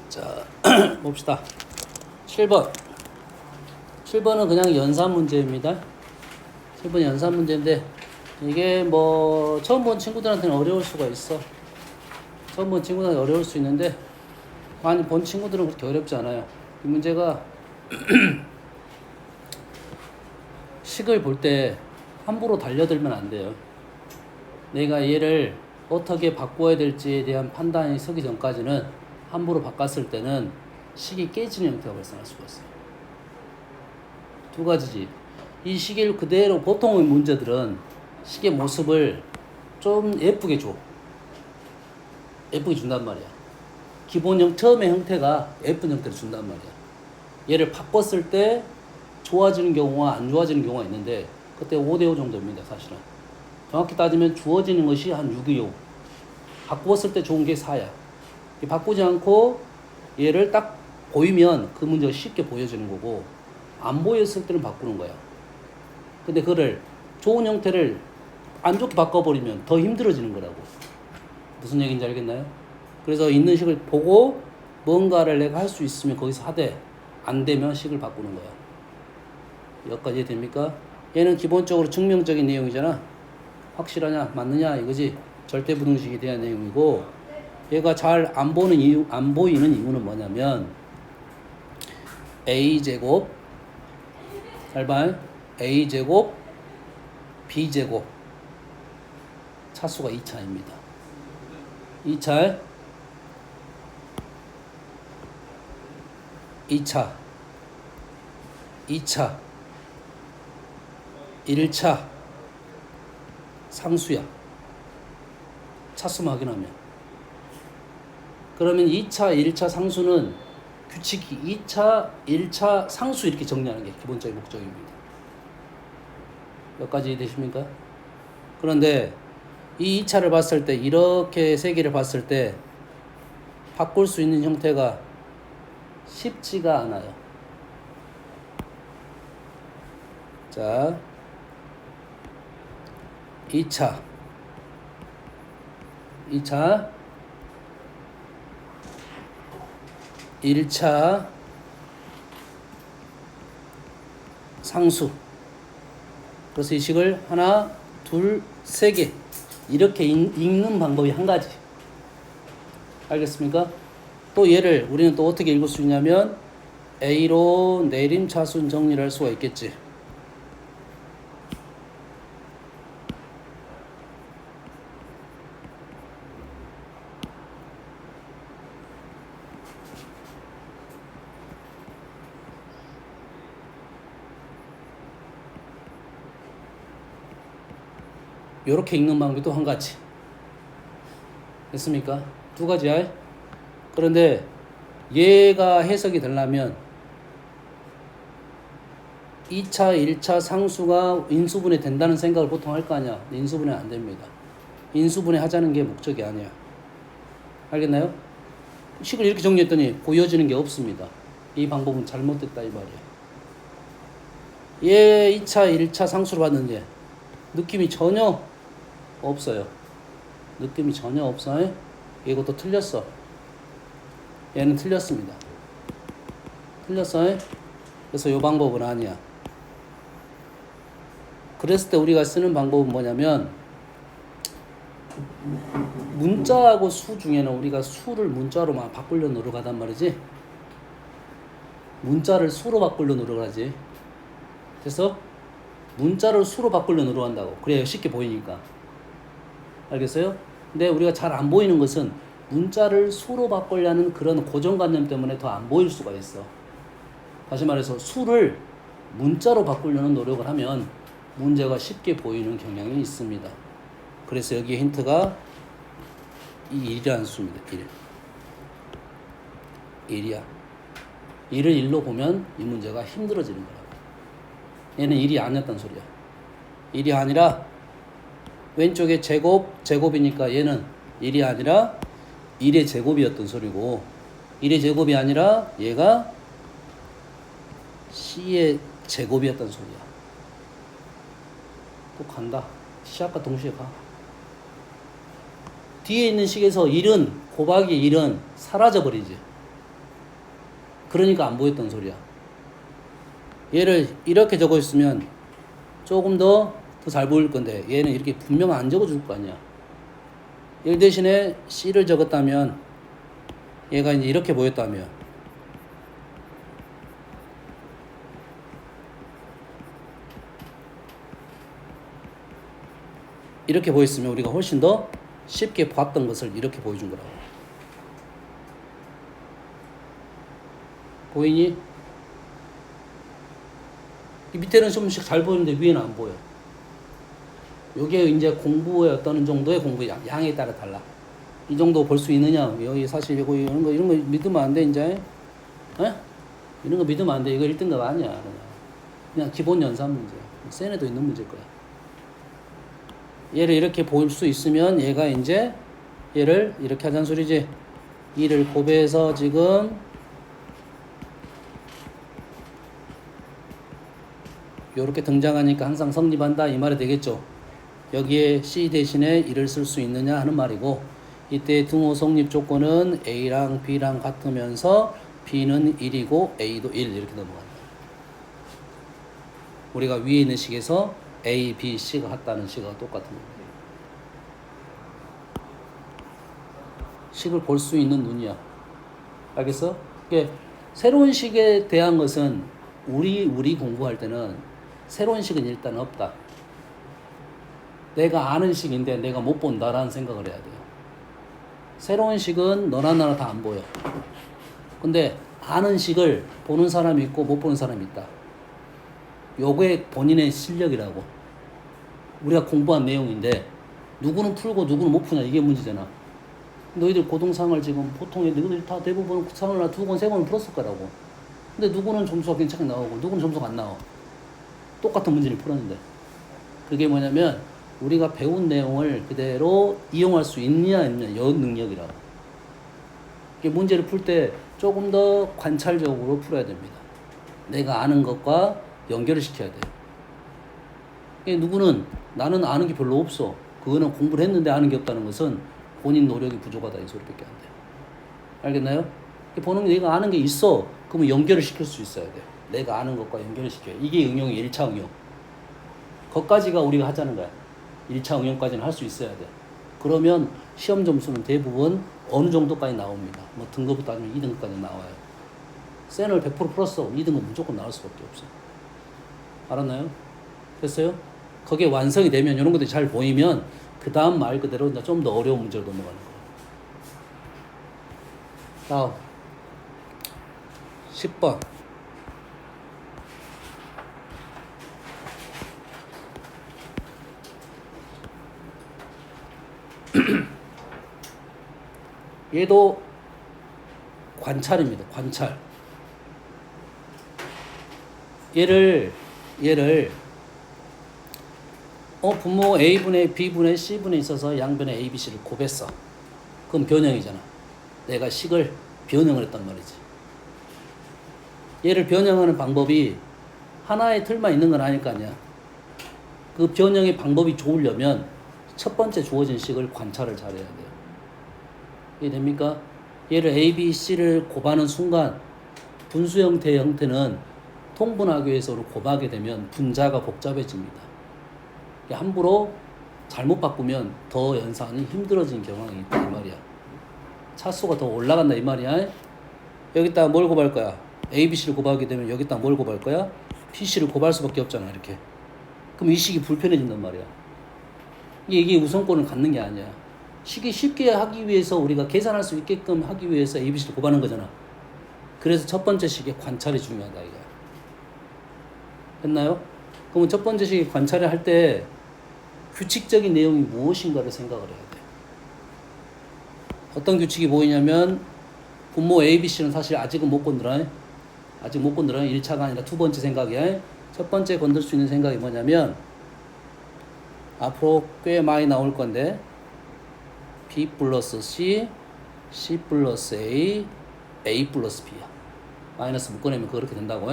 자, 봅시다. 7번. 7번은 그냥 연산 문제입니다. 7번 연산 문제인데, 이게 뭐, 처음 본 친구들한테는 어려울 수가 있어. 처음 본 친구들한테 어려울 수 있는데, 많이 본 친구들은 그렇게 어렵지 않아요. 이 문제가, 식을 볼 때 함부로 달려들면 안 돼요. 내가 얘를 어떻게 바꿔야 될지에 대한 판단이 서기 전까지는 함부로 바꿨을 때는 식이 깨지는 형태가 발생할 수가 있어요. 두 가지지. 이 식을 그대로 보통의 문제들은 식의 모습을 좀 예쁘게 줘. 예쁘게 준단 말이야. 처음의 형태가 예쁜 형태를 준단 말이야. 얘를 바꿨을 때 좋아지는 경우와 안 좋아지는 경우가 있는데 그때 5대5 정도입니다. 사실은. 정확히 따지면 주어지는 것이 한 6이요. 바꾸었을 때 좋은 게 4야. 바꾸지 않고 얘를 딱 보이면 그 문제가 쉽게 보여지는 거고 안 보였을 때는 바꾸는 거야. 근데 그를 좋은 형태를 안 좋게 바꿔버리면 더 힘들어지는 거라고. 무슨 얘기인지 알겠나요? 그래서 있는 식을 보고 뭔가를 내가 할 수 있으면 거기서 하되 안 되면 식을 바꾸는 거야. 여기까지 됩니까? 얘는 기본적으로 증명적인 내용이잖아. 확실하냐 맞느냐 이거지. 절대부등식에 대한 내용이고 얘가 잘 안 보이는 이유는 뭐냐면 a제곱 잘 봐. a제곱 b제곱 차수가 2차입니다. 2차 2차 1차 상수야. 차수만 확인하면. 그러면 2차, 1차 상수는 규칙이 2차, 1차 상수 이렇게 정리하는 게 기본적인 목적입니다. 여기까지 되십니까? 그런데 이 2차를 봤을 때 이렇게 세 개를 봤을 때 바꿀 수 있는 형태가 쉽지가 않아요. 자, 2차 1차 상수. 그래서 이 식을 하나, 둘, 세 개 이렇게 읽는 방법이 한 가지. 알겠습니까? 또 얘를 우리는 또 어떻게 읽을 수 있냐면 A로 내림차순 정리를 할 수가 있겠지. 요렇게 읽는 방법이 또 한 가지. 됐습니까? 두 가지야. 그런데 얘가 해석이 되려면 2차, 1차 상수가 인수분해 된다는 생각을 보통 할 거 아니야. 인수분해 안 됩니다. 인수분해 하자는 게 목적이 아니야. 알겠나요? 식을 이렇게 정리했더니 보여지는 게 없습니다. 이 방법은 잘못됐다 이 말이야. 얘 2차, 1차 상수를 봤는데 느낌이 전혀 없어요. 느낌이 전혀 없어요. 이것도 틀렸어. 얘는 틀렸습니다. 틀렸어요. 그래서 이 방법은 아니야. 그랬을 때 우리가 쓰는 방법은 뭐냐면 문자하고 수 중에는 우리가 수를 문자로 막 바꾸려 노력하단 말이지. 문자를 수로 바꾸려 노력하지. 그래서 문자를 수로 바꾸려 노력한다고. 그래야 쉽게 보이니까. 알겠어요? 근데 우리가 잘 안 보이는 것은 문자를 수로 바꾸려는 그런 고정관념 때문에 더 안 보일 수가 있어. 다시 말해서 수를 문자로 바꾸려는 노력을 하면 문제가 쉽게 보이는 경향이 있습니다. 그래서 여기 힌트가 이 1이라는 수입니다. 1이야. 1을 1로 보면 이 문제가 힘들어지는 거라고. 얘는 1이 아니었단 소리야. 1이 아니라 왼쪽에 제곱이니까 얘는 1이 아니라 1의 제곱이었던 소리고 1의 제곱이 아니라 얘가 C의 제곱이었던 소리야. 또 간다. 시작과 동시에 가. 뒤에 있는 식에서 1은 곱하기 1은 사라져버리지. 그러니까 안 보였던 소리야. 얘를 이렇게 적어 있으면 조금 더 잘 보일 건데 얘는 이렇게 분명 안 적어줄 거 아니야. 얘 대신에 C를 적었다면 얘가 이제 이렇게 보였다면 이렇게 보였으면 우리가 훨씬 더 쉽게 봤던 것을 이렇게 보여준 거라고. 보이니? 이 밑에는 좀씩 잘 보이는데 위에는 안 보여. 이게 이제 공부의 어떤 정도의 공부의 양에 따라 달라. 이 정도 볼 수 있느냐? 여기 사실 이거 이런 거 믿으면 안 돼 이제. 에? 이런 거 믿으면 안 돼. 이거 1등급 아니야. 그냥 기본 연산 문제. 센 애도 있는 문제일 거야. 얘를 이렇게 볼 수 있으면 얘가 이제 얘를 이렇게 하자는 소리지. 2를 곱해서 지금 요렇게 등장하니까 항상 성립한다 이 말이 되겠죠. 여기에 C 대신에 1을 쓸 수 있느냐 하는 말이고, 이때 등호 성립 조건은 A랑 B랑 같으면서 B는 1이고 A도 1 이렇게 넘어간다. 우리가 위에 있는 식에서 A, B, C가 같다는 식과 똑같은 겁니다. 식을 볼 수 있는 눈이야. 알겠어? 이게 새로운 식에 대한 것은 우리 공부할 때는 새로운 식은 일단 없다. 내가 아는 식인데 내가 못 본다라는 생각을 해야 돼요. 새로운 식은 너나 나나 다 안 보여. 근데 아는 식을 보는 사람이 있고 못 보는 사람이 있다. 요게 본인의 실력이라고. 우리가 공부한 내용인데 누구는 풀고 누구는 못 푸냐 이게 문제잖아. 너희들 고등상을 지금 보통 너희들 다 대부분 상을 2권, 3권은 풀었을 거라고. 근데 누구는 점수가 괜찮게 나오고 누구는 점수가 안 나와. 똑같은 문제를 풀었는데. 그게 뭐냐면 우리가 배운 내용을 그대로 이용할 수 있느냐 요 능력이라고. 이게 문제를 풀 때 조금 더 관찰적으로 풀어야 됩니다. 내가 아는 것과 연결을 시켜야 돼요. 누구는 나는 아는 게 별로 없어. 그거는 공부를 했는데 아는 게 없다는 것은 본인 노력이 부족하다 이 소리밖에 안 돼요. 알겠나요? 보는 게 내가 아는 게 있어. 그러면 연결을 시킬 수 있어야 돼. 내가 아는 것과 연결을 시켜요. 이게 응용이 1차 응용. 거기까지가 우리가 하자는 거야. 1차 응용까지는 할 수 있어야 돼. 그러면 시험 점수는 대부분 어느 정도까지 나옵니다. 뭐 등급부터 따지면 2등급까지 나와요. 센을 100% 풀었어. 2등급 무조건 나올 수밖에 없어. 알았나요? 됐어요? 그게 완성이 되면 이런 것들이 잘 보이면 그 다음 말 그대로 좀 더 어려운 문제로 넘어가는 거예요. 다음 10번 얘도 관찰입니다. 관찰. 얘를 분모 A분의 B분의 C분에 있어서 양변의 A, B, C를 곱했어. 그럼 변형이잖아. 내가 식을 변형을 했단 말이지. 얘를 변형하는 방법이 하나의 틀만 있는 건 아닐 거 아니야. 그 변형의 방법이 좋으려면 첫 번째 주어진 식을 관찰을 잘해야 돼요. 이해됩니까? 얘를 A, B, C를 곱하는 순간 분수 형태의 형태는 통분하기 위해서 곱하게 되면 분자가 복잡해집니다. 함부로 잘못 바꾸면 더 연산이 힘들어지는 경향이 있다 이 말이야. 차수가 더 올라간다 이 말이야. 여기다가 뭘 곱할 거야? A, B, C를 곱하게 되면 여기다가 뭘 곱할 거야? P, C를 곱할 수밖에 없잖아 이렇게. 그럼 이 식이 불편해진단 말이야. 이게 우선권을 갖는 게 아니야. 식이 쉽게 하기 위해서 우리가 계산할 수 있게끔 하기 위해서 A, B, C를 곱하는 거잖아. 그래서 첫 번째 식의 관찰이 중요하다 이거야. 됐나요? 그러면 첫 번째 식의 관찰을 할 때 규칙적인 내용이 무엇인가를 생각을 해야 돼. 어떤 규칙이 보이냐면 분모 A, B, C는 사실 아직은 못 건드려. 아직 못 건드려. 1차가 아니라 두 번째 생각이야. 첫 번째 건들 수 있는 생각이 뭐냐면 앞으로 꽤 많이 나올 건데 B 플러스 C, C 플러스 A, A 플러스 B야. 마이너스 묶어내면 그렇게 된다고.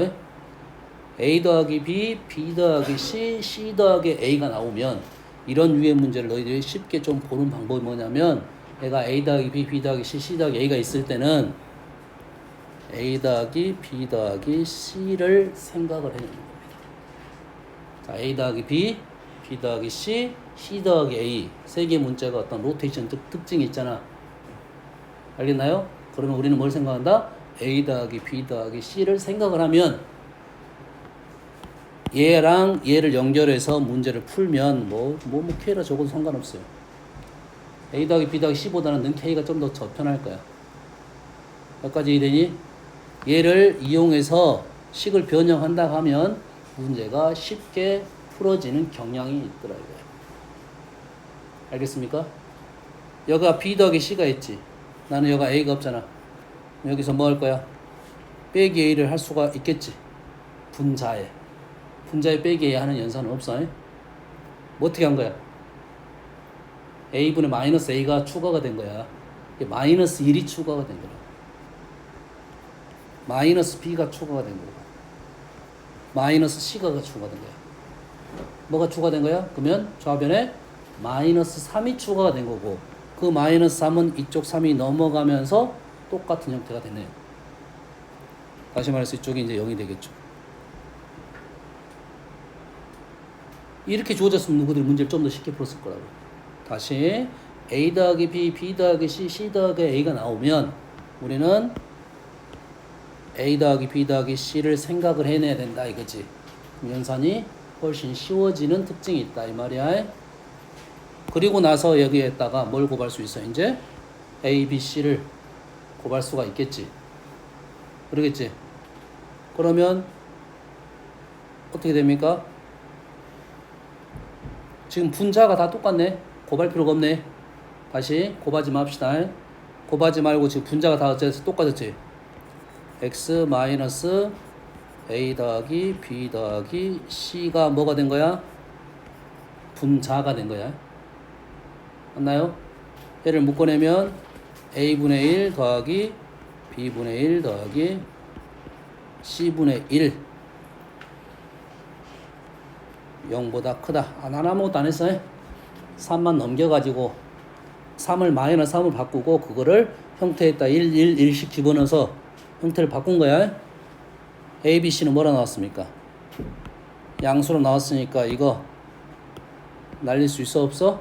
A 더하기 B, B 더하기 C, C 더하기 A가 나오면 이런 유의 문제를 너희들이 쉽게 좀 보는 방법이 뭐냐면 얘가 A 더하기 B, B 더하기 C, C 더하기 A가 있을 때는 A 더하기 B 더하기 C를 생각을 해내는 겁니다. 자, A 더하기 B, B 더하기 C, C 더하기 A. 세 개의 문자가 어떤 로테이션 특징이 있잖아. 알겠나요? 그러면 우리는 뭘 생각한다? A 더하기 B 더하기 C를 생각을 하면 얘랑 얘를 연결해서 문제를 풀면 뭐 K라 적어도 상관없어요. A 더하기 B 더하기 C보다는 K가 좀 더 저편할 거야. 여기까지 이해되니? 얘를 이용해서 식을 변형한다 하면 문제가 쉽게 풀어지는 경향이 있더라 이거야. 알겠습니까? 여기가 B 더하기 C가 있지. 나는 여기가 A가 없잖아. 여기서 뭐 할 거야? 빼기 A를 할 수가 있겠지. 분자에 빼기 A 하는 연산은 없어. 뭐 어떻게 한 거야? A분의 마이너스 A가 추가가 된 거야. 마이너스 1이 추가가 된 거야. 마이너스 B가 추가가 된 거야. 마이너스 C가 추가가 된 거야. 뭐가 추가된 거야? 그러면 좌변에 마이너스 3이 추가가 된 거고 그 마이너스 3은 이쪽 3이 넘어가면서 똑같은 형태가 되네요. 다시 말해서 이쪽이 이제 0이 되겠죠. 이렇게 주어졌으면 누구들이 문제를 좀 더 쉽게 풀었을 거라고. 다시 A 더하기 B, B 더하기 C, C 더하기 A가 나오면 우리는 A 더하기 B 더하기 C를 생각을 해내야 된다 이거지. 연산이 훨씬 쉬워지는 특징이 있다 이 말이야. 그리고 나서 여기에다가 뭘 곱할 수 있어? 이제 A, B, C를 곱할 수가 있겠지. 그러겠지. 그러면 어떻게 됩니까? 지금 분자가 다 똑같네. 곱할 필요가 없네. 다시 곱하지 맙시다. 곱하지 말고 지금 분자가 다 어째서 똑같았지. X 마이너스 A 더하기 B 더하기 C가 뭐가 된 거야? 분자가 된 거야. 맞나요? 얘를 묶어내면 A분의 1 더하기 B분의 1 더하기 C분의 1 0보다 크다. 난 아무것도 안 했어. 3만 넘겨가지고 3을 마이너스 3을 바꾸고 그거를 형태에다 1씩 집어넣어서 형태를 바꾼 거야. A, B, C는 뭐라 나왔습니까? 양수로 나왔으니까 이거 날릴 수 있어 없어?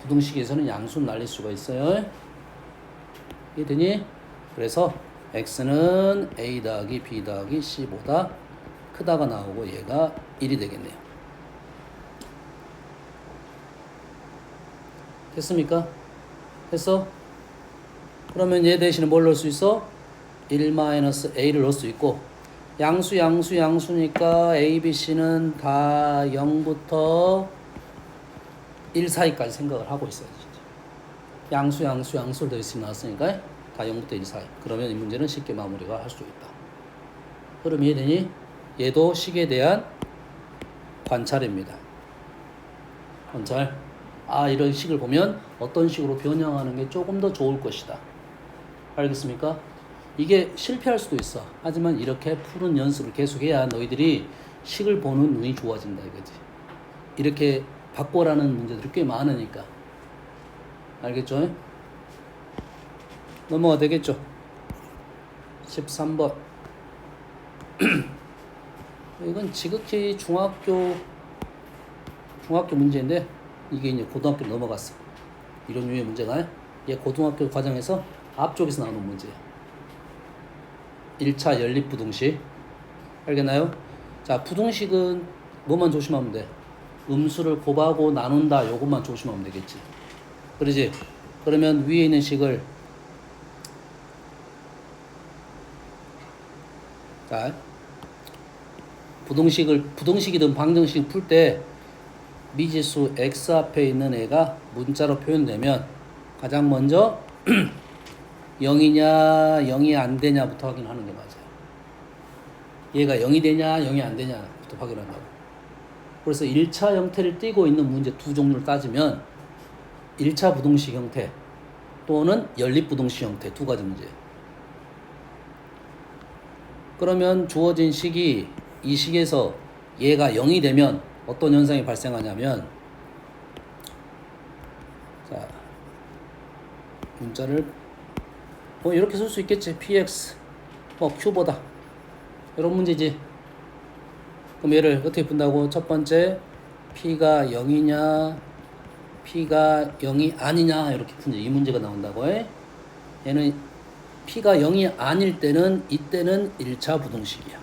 부등식에서는 양수는 날릴 수가 있어요. 이해되니? 그래서 X는 A 더하기 B 더하기 C보다 크다가 나오고 얘가 1이 되겠네요. 됐습니까? 됐어? 그러면 얘 대신에 뭘 넣을 수 있어? 1-A를 넣을 수 있고 양수니까 A, B, C는 다 0부터 1 사이까지 생각을 하고 있어요. 양수를 더 있으면 나왔으니까 다 0부터 1 사이. 그러면 이 문제는 쉽게 마무리가 할 수 있다. 흐름 이해되니? 얘도 식에 대한 관찰입니다. 관찰. 이런 식을 보면 어떤 식으로 변형하는 게 조금 더 좋을 것이다. 알겠습니까? 이게 실패할 수도 있어. 하지만 이렇게 푸는 연습을 계속해야 너희들이 식을 보는 눈이 좋아진다 이거지. 이렇게 바꿔라는 문제들이 꽤 많으니까. 알겠죠? 넘어가 되겠죠? 13번. 이건 지극히 중학교 문제인데 이게 이제 고등학교로 넘어갔어. 이런 류의 문제가 얘 고등학교 과정에서 앞쪽에서 나오는 문제야. 1차 연립부등식. 알겠나요? 자, 부등식은 뭐만 조심하면 돼? 음수를 곱하고 나눈다 요것만 조심하면 되겠지. 그러지? 그러면 위에 있는 식을 자, 부등식이든 방정식 풀 때 미지수 x 앞에 있는 애가 문자로 표현되면 가장 먼저 0이냐 0이 안 되냐부터 확인하는 게 맞아요. 얘가 0이 되냐 0이 안 되냐부터 확인한다고. 그래서 1차 형태를 띠고 있는 문제 두 종류를 따지면 1차 부등식 형태 또는 연립부등식 형태 두 가지 문제예요. 그러면 주어진 식이 이 식에서 얘가 0이 되면 어떤 현상이 발생하냐면 자, 문자를 이렇게 쓸 수 있겠지. px 뭐 Q보다 이런 문제지. 그럼 얘를 어떻게 푼다고? 첫 번째 P가 0이냐 P가 0이 아니냐 이렇게 푼 이 문제가 나온다고 해. 얘는 P가 0이 아닐 때는 이때는 1차 부등식이야.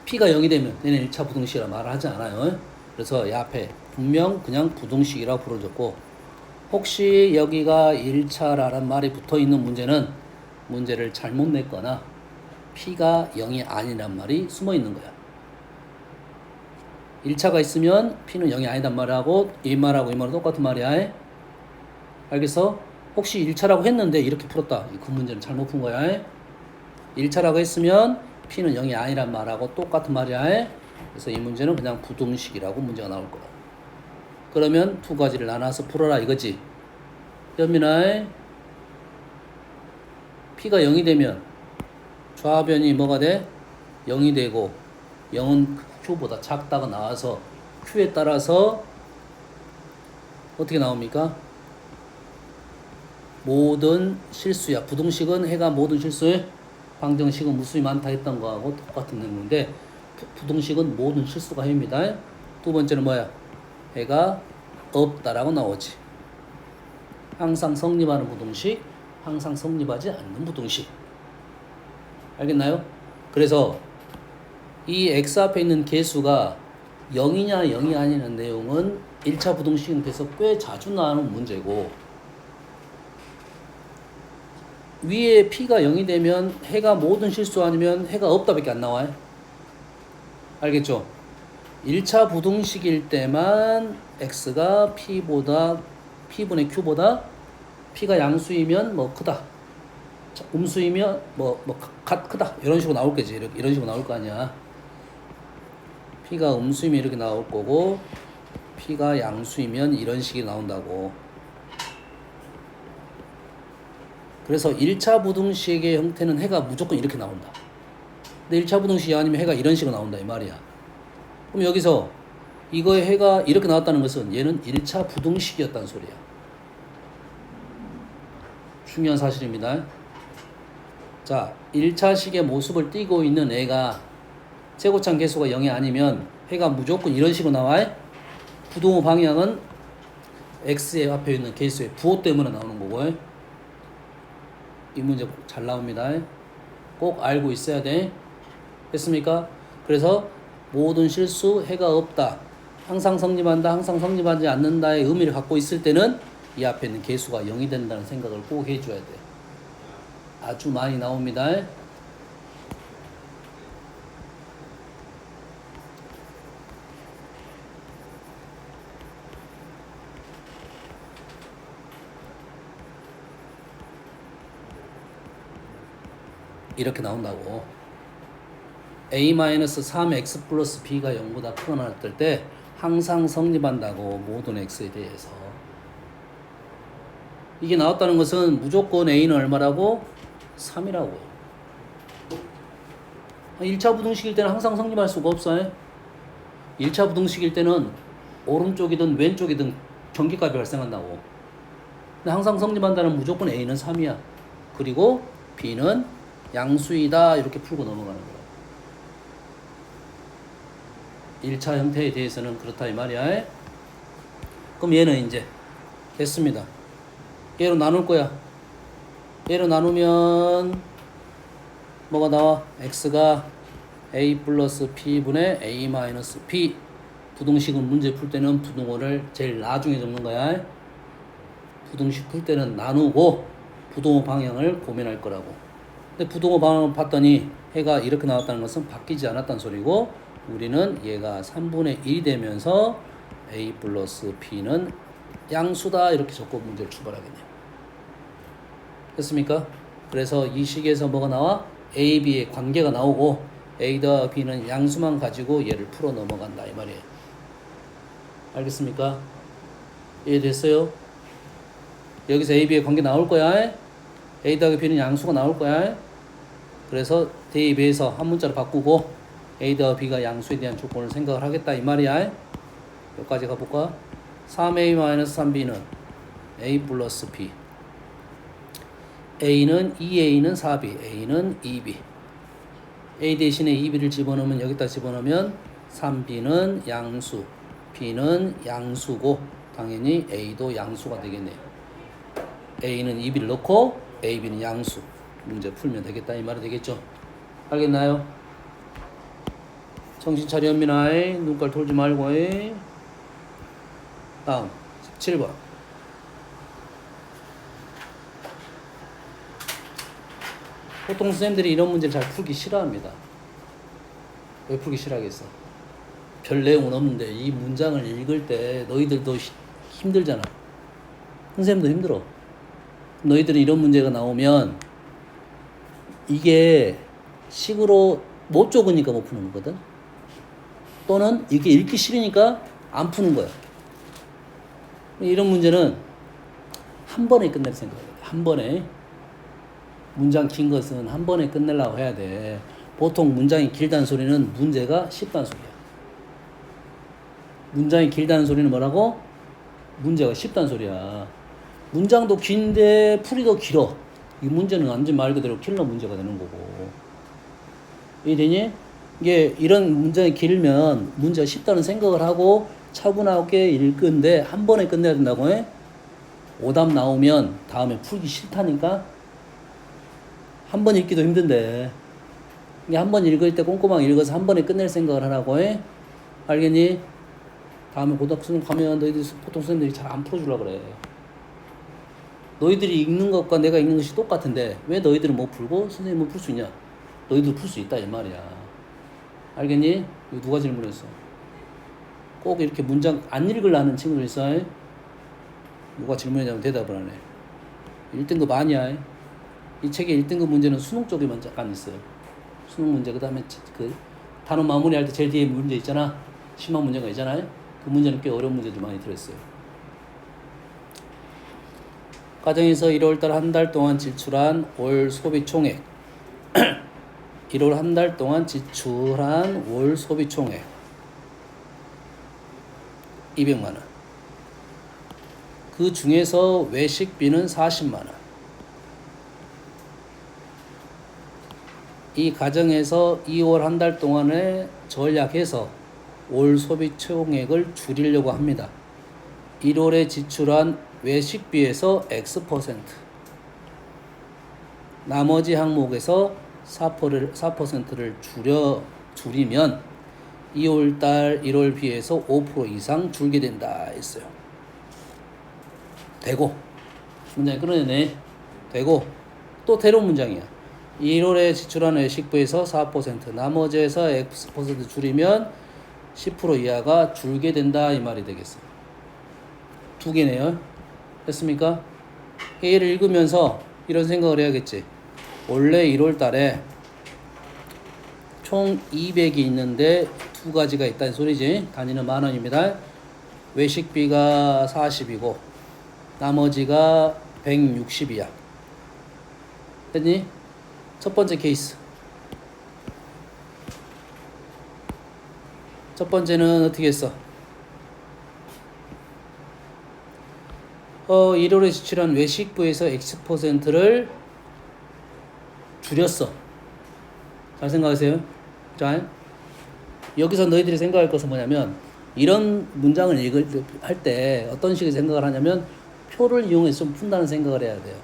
P가 0이 되면 얘는 1차 부등식이라 말을 하지 않아요. 그래서 이 앞에 분명 그냥 부등식이라고 불러줬고, 혹시 여기가 1차라는 말이 붙어있는 문제는 문제를 잘못 냈거나 P가 0이 아니란 말이 숨어있는 거야. 1차가 있으면 P는 0이 아니란 말하고 이 말하고 이 말은 똑같은 말이야. 알겠어? 혹시 1차라고 했는데 이렇게 풀었다. 그 문제는 잘못 푼 거야. 1차라고 했으면 P는 0이 아니란 말하고 똑같은 말이야. 그래서 이 문제는 그냥 부등식이라고 문제가 나올 거야. 그러면 두 가지를 나눠서 풀어라 이거지. 현민아, P가 0이 되면 좌변이 뭐가 돼? 0이 되고 0은 Q보다 작다가 나와서 Q에 따라서 어떻게 나옵니까? 모든 실수야. 부등식은 해가 모든 실수에, 방정식은 무수히 많다 했던 거하고 똑같은 내용인데 부등식은 모든 실수가 해입니다. 두 번째는 뭐야? 해가 없다라고 나오지. 항상 성립하는 부등식, 항상 성립하지 않는 부등식. 알겠나요? 그래서 이 x 앞에 있는 개수가 0이냐 0이 아니냐는 내용은 1차 부등식에서 꽤 자주 나오는 문제고, 위에 P가 0이 되면 해가 모든 실수 아니면 해가 없다밖에 안 나와요. 알겠죠? 1차 부등식일 때만 x가 P분의 Q보다 P가 양수이면 뭐 크다, 음수이면 크다 이런 식으로 나올 거지. 이런 식으로 나올 거 아니야. P가 음수이면 이렇게 나올 거고 P가 양수이면 이런 식이 나온다고. 그래서 1차 부등식의 형태는 해가 무조건 이렇게 나온다. 근데 1차 부등식이 아니면 해가 이런 식으로 나온다 이 말이야. 그럼 여기서 이거의 해가 이렇게 나왔다는 것은 얘는 1차 부등식이었다는 소리야. 중요한 사실입니다. 자, 1차식의 모습을 띠고 있는 애가 최고참 개수가 0이 아니면 해가 무조건 이런 식으로 나와. 부동호 방향은 x의 앞에 있는 개수의 부호 때문에 나오는 거고. 이 문제 잘 나옵니다. 꼭 알고 있어야 돼. 됐습니까? 그래서 모든 실수, 해가 없다, 항상 성립한다, 항상 성립하지 않는다의 의미를 갖고 있을 때는 이 앞에 있는 개수가 0이 된다는 생각을 꼭 해줘야 돼. 아주 많이 나옵니다. 이렇게 나온다고. a-3x 플러스 b가 0보다 크거나 같을 때 항상 성립한다고. 모든 x에 대해서. 이게 나왔다는 것은 무조건 a는 얼마라고? 3이라고. 1차 부등식일 때는 항상 성립할 수가 없어요. 1차 부등식일 때는 오른쪽이든 왼쪽이든 전기값이 발생한다고. 근데 항상 성립한다는 무조건 a는 3이야. 그리고 b는 양수이다 이렇게 풀고 넘어가는 거야. 1차 형태에 대해서는 그렇다 이 말이야. 그럼 얘는 이제 됐습니다. 얘로 나눌 거야. 얘로 나누면 뭐가 나와? x가 a 플러스 p분의 a 마이너스 p. 부등식은 문제 풀 때는 부등호를 제일 나중에 적는 거야. 부등식 풀 때는 나누고 부등호 방향을 고민할 거라고. 근데 부등호 방향을 봤더니 해가 이렇게 나왔다는 것은 바뀌지 않았다는 소리고, 우리는 얘가 3분의 1이 되면서 a 플러스 p는 양수다 이렇게 적고 문제를 출발하겠네요. 됐습니까? 그래서 이 식에서 뭐가 나와? a, b의 관계가 나오고 a와 b는 양수만 가지고 얘를 풀어 넘어간다 이 말이에요. 알겠습니까? 이해됐어요? 여기서 a, b의 관계 나올 거야. a 더하기 b는 양수가 나올 거야. 그래서 대입해서 한 문자로 바꾸고 a 더하기 b가 양수에 대한 조건을 생각을 하겠다 이 말이야. 여기까지 가볼까? 3a-3b는 a 플러스 b. A는 2A는 4B, A는 2B. A 대신에 2B를 집어넣으면 여기다 집어넣으면 3B는 양수, B는 양수고 당연히 A도 양수가 되겠네요. A는 2B를 넣고 AB는 양수. 문제 풀면 되겠다 이 말이 되겠죠. 알겠나요? 정신 차려 민아이 눈깔 돌지 말고. 다음 17번. 보통 선생님들이 이런 문제를 잘 풀기 싫어합니다. 왜 풀기 싫어하겠어? 별 내용은 없는데 이 문장을 읽을 때 너희들도 힘들잖아. 선생님도 힘들어. 너희들은 이런 문제가 나오면 이게 식으로 못 적으니까 못 푸는 거거든. 또는 이게 읽기 싫으니까 안 푸는 거야. 이런 문제는 한 번에 끝낼 생각이야. 한 번에. 문장 긴 것은 한 번에 끝내려고 해야 돼. 보통 문장이 길다는 소리는 문제가 쉽다는 소리야. 문장이 길다는 소리는 뭐라고? 문제가 쉽다는 소리야. 문장도 긴데 풀이도 길어. 이 문제는 완전 말 그대로 킬러 문제가 되는 거고. 이해되니? 이게 이런 문장이 길면 문제가 쉽다는 생각을 하고 차분하게 읽는데 한 번에 끝내야 된다고 해? 오답 나오면 다음에 풀기 싫다니까? 한 번 읽기도 힘든데 이게 한 번 읽을 때 꼼꼼하게 읽어서 한 번에 끝낼 생각을 하라고 해? 알겠니? 다음에 고등학생 가면 너희들 보통 선생님들이 잘 안 풀어주려고 그래. 너희들이 읽는 것과 내가 읽는 것이 똑같은데 왜 너희들은 못 풀고 선생님은 풀 수 있냐? 너희들 풀 수 있다 이 말이야. 알겠니? 이거 누가 질문했어? 꼭 이렇게 문장 안 읽으려는 친구들 있어? 누가 질문했냐면 대답을 안 해. 1등급 아니야. 이 책의 1등급 문제는 수능 쪽에만 잠깐 있어요. 수능 문제, 그 다음에 그 단어 마무리할 때 제일 뒤에 문제 있잖아. 심한 문제가 있잖아요. 그 문제는 꽤 어려운 문제도 많이 들어있어요. 가정에서 1월달 한 달 동안 지출한 월 소비 총액 1월 한 달 동안 지출한 월 소비 총액 200만원. 그 중에서 외식비는 40만원. 이 가정에서 2월 한 달 동안에 전략해서 월 소비 총액을 줄이려고 합니다. 1월에 지출한 외식비에서 X%, 나머지 항목에서 4%를 줄이면 2월달 1월 비해서 5% 이상 줄게 된다 했어요. 되고 문장이 끊어내네. 되고 또 대로 문장이야. 1월에 지출한 외식비에서 4%, 나머지에서 X% 줄이면 10% 이하가 줄게 된다 이 말이 되겠어요. 두 개네요. 됐습니까? 얘를 읽으면서 이런 생각을 해야겠지. 원래 1월 달에 총 200이 있는데 두 가지가 있다는 소리지. 단위는 만원입니다. 외식비가 40이고 나머지가 160이야. 됐니? 첫 번째 케이스. 첫 번째는 어떻게 했어? 1월에 지출한 외식부에서 X%를 줄였어. 잘 생각하세요. 자, 여기서 너희들이 생각할 것은 뭐냐면 이런 문장을 할 때 어떤 식의 생각을 하냐면 표를 이용해서 좀 푼다는 생각을 해야 돼요.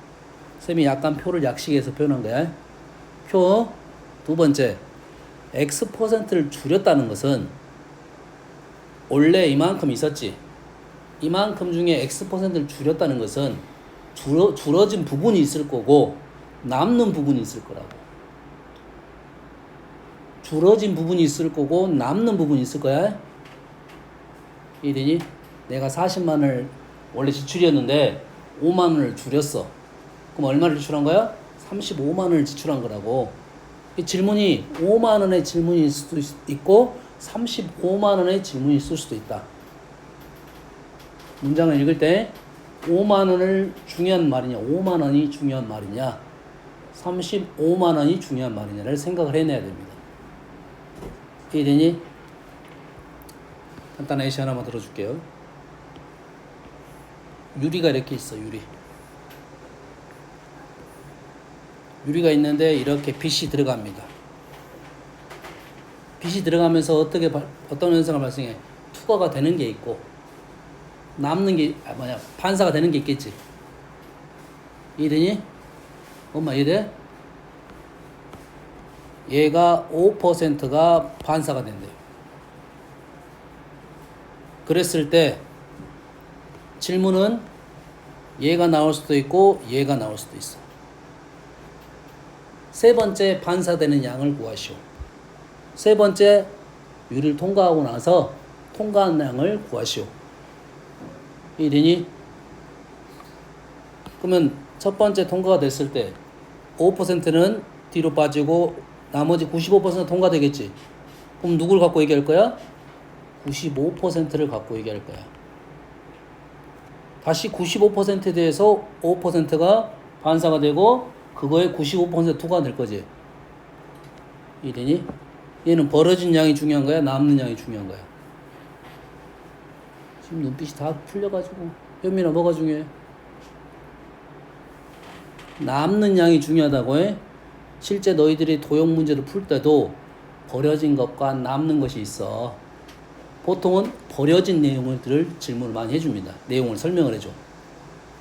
쌤이 약간 표를 약식해서 표현한 거야. 표. 두 번째, X%를 줄였다는 것은 원래 이만큼 있었지. 이만큼 중에 X%를 줄였다는 것은 줄어진 부분이 있을 거고 남는 부분이 있을 거라고. 줄어진 부분이 있을 거고 남는 부분이 있을 거야. 이해되니? 내가 40만 원을 원래 지출이었는데 5만 원을 줄였어. 그럼 얼마를 지출한 거야? 35만 원을 지출한 거라고. 이 질문이 5만 원의 질문이 있을 수도 있고 35만 원의 질문이 있을 수도 있다. 문장을 읽을 때 5만 원을 중요한 말이냐, 5만 원이 중요한 말이냐, 35만 원이 중요한 말이냐를 생각을 해내야 됩니다. 이해되니? 간단한 예시 하나만 들어줄게요. 유리가 이렇게 있어. 유리. 유리가 있는데 이렇게 빛이 들어갑니다. 빛이 들어가면서 어떤 현상을 발생해? 투과가 되는 게 있고 남는 게 반사가 되는 게 있겠지. 이해되니? 엄마 이해돼? 얘가 5%가 반사가 된대요. 그랬을 때 질문은 얘가 나올 수도 있고 얘가 나올 수도 있어. 세 번째 반사되는 양을 구하시오. 세 번째 유리를 통과하고 나서 통과한 양을 구하시오. 이해되니? 그러면 첫 번째 통과가 됐을 때 5%는 뒤로 빠지고 나머지 95% 통과되겠지. 그럼 누굴 갖고 얘기할 거야? 95%를 갖고 얘기할 거야. 다시 95%에 대해서 5%가 반사가 되고 그거에 95% 투과가 될 거지. 이해되니? 얘는 벌어진 양이 중요한 거야? 남는 양이 중요한 거야? 지금 눈빛이 다 풀려가지고 현민아 뭐가 중요해? 남는 양이 중요하다고 해? 실제 너희들이 도형 문제를 풀 때도 버려진 것과 남는 것이 있어. 보통은 버려진 내용들을 질문을 많이 해줍니다. 내용을 설명을 해줘.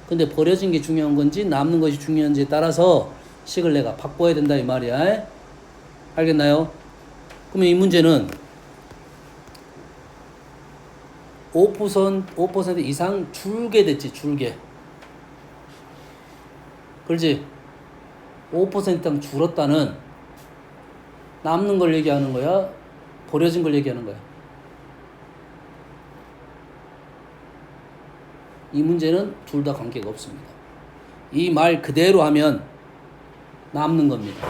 근데 버려진 게 중요한 건지 남는 것이 중요한지에 따라서 식을 내가 바꿔야 된다 이 말이야. 알겠나요? 그러면 이 문제는 5% 이상 줄게 됐지. 줄게. 그렇지? 5% 이상 줄었다는 남는 걸 얘기하는 거야? 버려진 걸 얘기하는 거야? 이 문제는 둘 다 관계가 없습니다. 이 말 그대로 하면 남는 겁니다.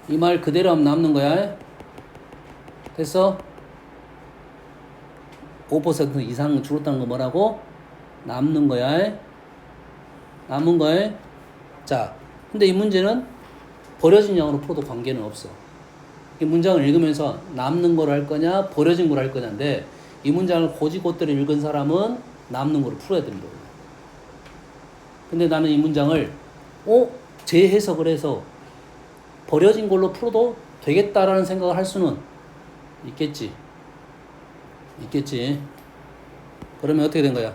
이 말 그대로 하면 남는 거야. 됐어? 5% 이상 줄었다는 거 뭐라고? 남는 거야. 남은 거야. 자, 근데 이 문제는 버려진 양으로 풀어도 관계는 없어. 이 문장을 읽으면서 남는 걸 할 거냐, 버려진 걸 할 거냐인데 이 문장을 고지고대로 읽은 사람은 남는 거로 풀어야 되는 거예요. 근데 나는 이 문장을 재해석을 해서 버려진 걸로 풀어도 되겠다라는 생각을 할 수는 있겠지. 그러면 어떻게 된 거야?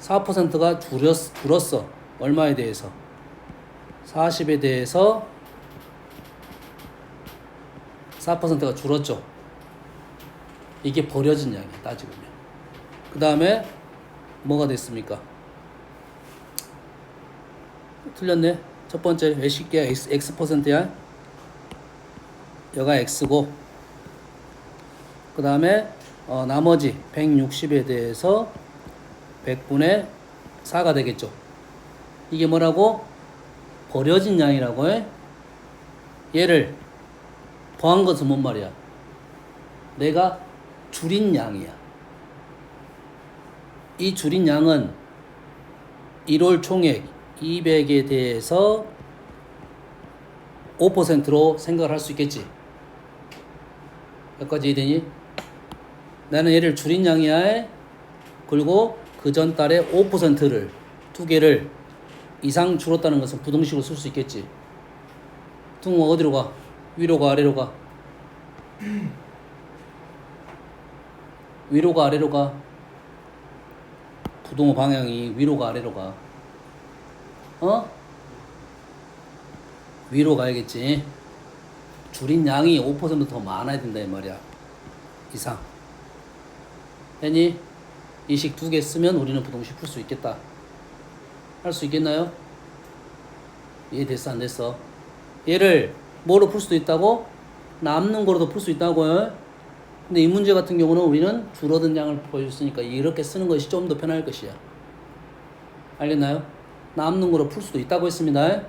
4%가 줄었어. 얼마에 대해서? 40에 대해서 4%가 줄었죠. 이게 버려진 양이야, 따지고 보면. 그 다음에 뭐가 됐습니까? 틀렸네. 첫 번째 왜 쉽게 X%야? 여가 X고 그 다음에 나머지 160에 대해서 100분의 4가 되겠죠. 이게 뭐라고? 버려진 양이라고 해. 얘를 더한 것은 뭔 말이야? 내가 줄인 양이야. 이 줄인 양은 1월 총액 200에 대해서 5%로 생각을 할 수 있겠지. 여기까지 이해되니? 나는 얘를 줄인 양이야. 그리고 그 전 달에 5%를 두 개를 이상 줄었다는 것은 부등식으로 쓸 수 있겠지. 둥어 어디로 가? 위로 가 아래로 가? 위로 가 아래로 가? 부동호 방향이 위로 가 아래로 가? 위로 가야겠지. 줄인 양이 5% 더 많아야 된다 이 말이야. 이상. 했니? 이 식 두 개 쓰면 우리는 부동식 풀 수 있겠다. 할 수 있겠나요? 이해됐어 안 됐어? 얘를 뭐로 풀 수도 있다고? 남는 거로도 풀 수 있다고요. 근데 이 문제 같은 경우는 우리는 줄어든 양을 보여줬으니까 이렇게 쓰는 것이 좀 더 편할 것이야. 알겠나요? 남는 거로 풀 수도 있다고 했습니다.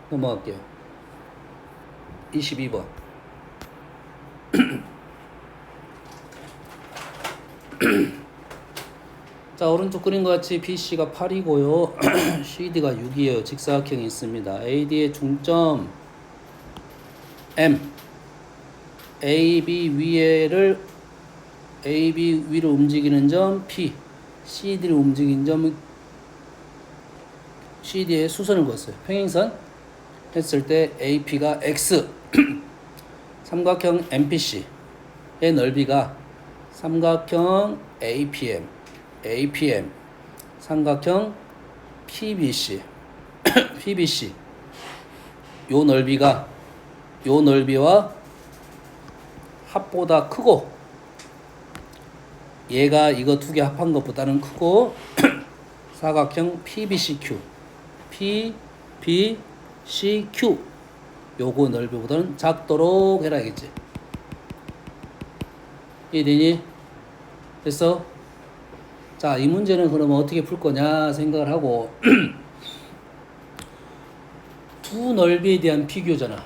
넘어갈게요. 22번. 자, 오른쪽 그린 것 같이 BC가 8이고요. CD가 6이에요. 직사각형이 있습니다. AD의 중점 M, AB 위를 움직이는 점 P, CD를 움직이는 점 CD에 수선을 그었어요. 평행선 했을 때 AP가 X, 삼각형 MPC의 넓이가 삼각형 APM, 삼각형 PBC, 요 넓이와 합보다 크고, 얘가 이거 두 개 합한 것보다는 크고, 사각형 PBCQ 요거 넓이보다는 작도록 해라 겠지. 이해되니? 됐어? 자, 이 문제는 그러면 어떻게 풀 거냐 생각을 하고 두 넓이에 대한 비교잖아.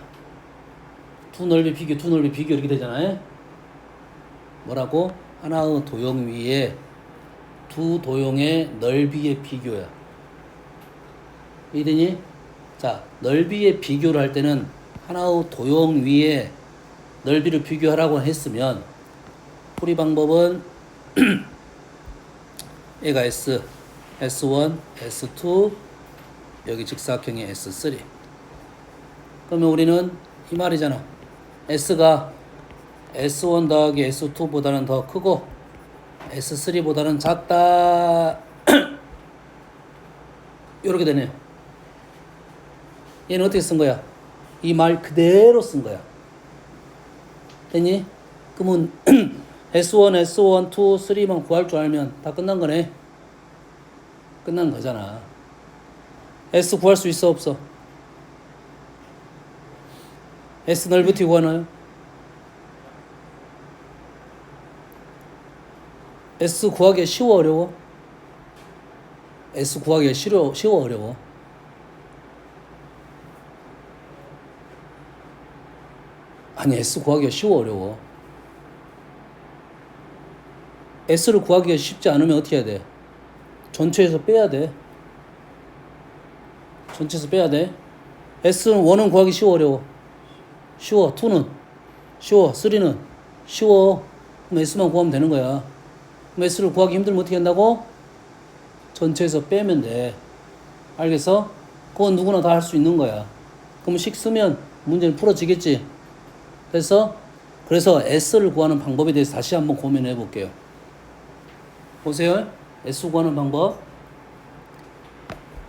두 넓이 비교 이렇게 되잖아요. 뭐라고? 하나의 도형 위에 두 도형의 넓이의 비교야. 이해되니? 자, 넓이의 비교를 할 때는 하나의 도형 위에 넓이를 비교하라고 했으면 풀이 방법은 얘가 S, S1, S2, 여기 직사각형이 S3. 그러면 우리는 이 말이잖아. S가 S1 더하기 S2보다는 더 크고 S3보다는 작다. 이렇게 되네요. 얘는 어떻게 쓴 거야? 이 말 그대로 쓴 거야. 됐니? 그러면 S1, S1, 2, 3만 구할 줄 알면 다 끝난 거네. 끝난 거잖아. S 구할 수 있어 없어? S 넓이 구하나요? S 구하기 쉬워 어려워? S 구하기 쉬워 어려워? 아니, S 구하기가 쉬워 어려워? S를 구하기가 쉽지 않으면 어떻게 해야 돼? 전체에서 빼야 돼. 전체에서 빼야 돼. S는 1은 구하기 쉬워 어려워? 쉬워. 2는 쉬워. 3는 쉬워. 그럼 S만 구하면 되는 거야. 그럼 S를 구하기 힘들면 어떻게 한다고? 전체에서 빼면 돼. 알겠어? 그건 누구나 다 할 수 있는 거야. 그럼 식 쓰면 문제는 풀어지겠지? 됐어? 그래서 S를 구하는 방법에 대해서 다시 한번 고민해 볼게요. 보세요. S 구하는 방법.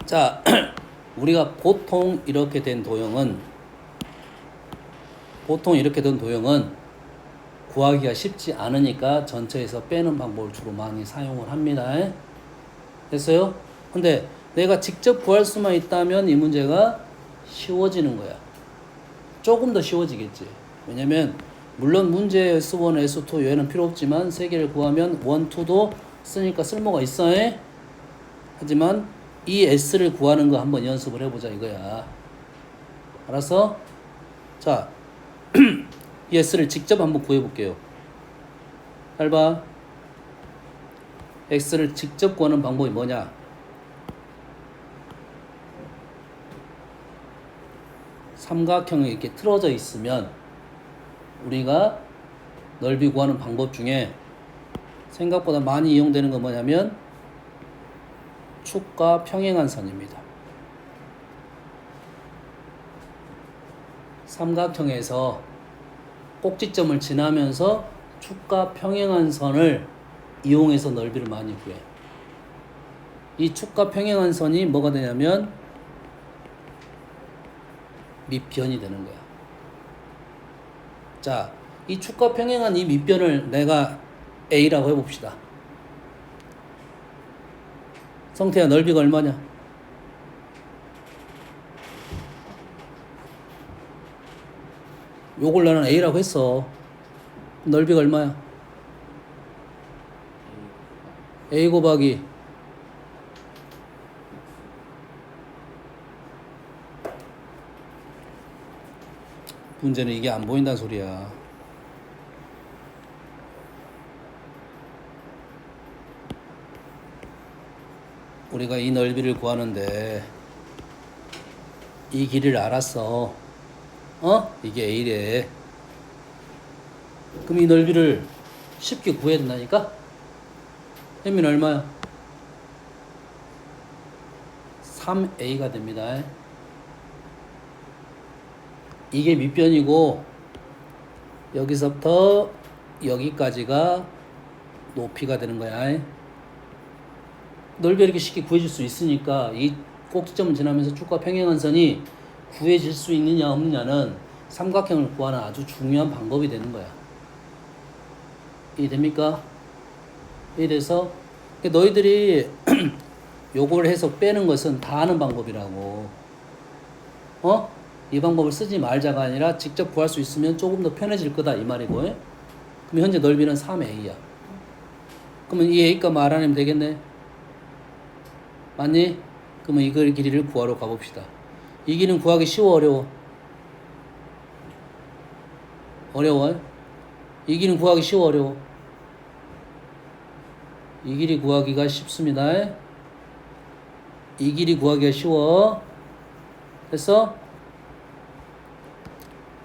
자, 우리가 보통 이렇게 된 도형은 구하기가 쉽지 않으니까 전체에서 빼는 방법을 주로 많이 사용을 합니다. 됐어요? 근데 내가 직접 구할 수만 있다면 이 문제가 쉬워지는 거야. 조금 더 쉬워지겠지. 왜냐면 물론 문제 S1, S2 얘는 필요 없지만 세 개를 구하면 1, 2도 쓰니까 쓸모가 있어. 하지만 이 S를 구하는 거 한번 연습을 해보자 이거야. 알았어? 자, 이 S를 직접 한번 구해볼게요. 잘 봐. X를 직접 구하는 방법이 뭐냐? 삼각형이 이렇게 틀어져 있으면 우리가 넓이 구하는 방법 중에 생각보다 많이 이용되는 건 뭐냐면 축과 평행한 선입니다. 삼각형에서 꼭지점을 지나면서 축과 평행한 선을 이용해서 넓이를 많이 구해. 이 축과 평행한 선이 뭐가 되냐면 밑변이 되는 거야. 자, 이 축과 평행한 이 밑변을 내가 A라고 해봅시다. 성태야, 넓이가 얼마냐? 요걸 나는 A라고 했어. 넓이가 얼마야? A 곱하기 문제는 이게 안 보인다는 소리야. 우리가 이 넓이를 구하는데 이 길이를 알았어. 이게 A래. 그럼 이 넓이를 쉽게 구해야 된다니까? 혜민 얼마야? 3a가 됩니다. 이게 밑변이고 여기서부터 여기까지가 높이가 되는 거야. 넓이 이렇게 쉽게 구해줄 수 있으니까 이 꼭지점을 지나면서 쭉가 평행한선이 구해질 수 있느냐 없느냐는 삼각형을 구하는 아주 중요한 방법이 되는 거야. 이해됩니까? 이해돼서 너희들이 요걸 해서 빼는 것은 다 아는 방법이라고. 이 방법을 쓰지 말자가 아니라 직접 구할 수 있으면 조금 더 편해질 거다 이 말이고. 그럼 현재 넓이는 3a야. 그러면 이 a값 알아내면 되겠네. 맞니? 그러면 이 길이를 구하러 가봅시다. 이 길이는 구하기 쉬워 어려워? 어려워? 이 길이는 구하기 쉬워 어려워? 이 길이 구하기가 쉽습니다. 이 길이 구하기가 쉬워. 됐어?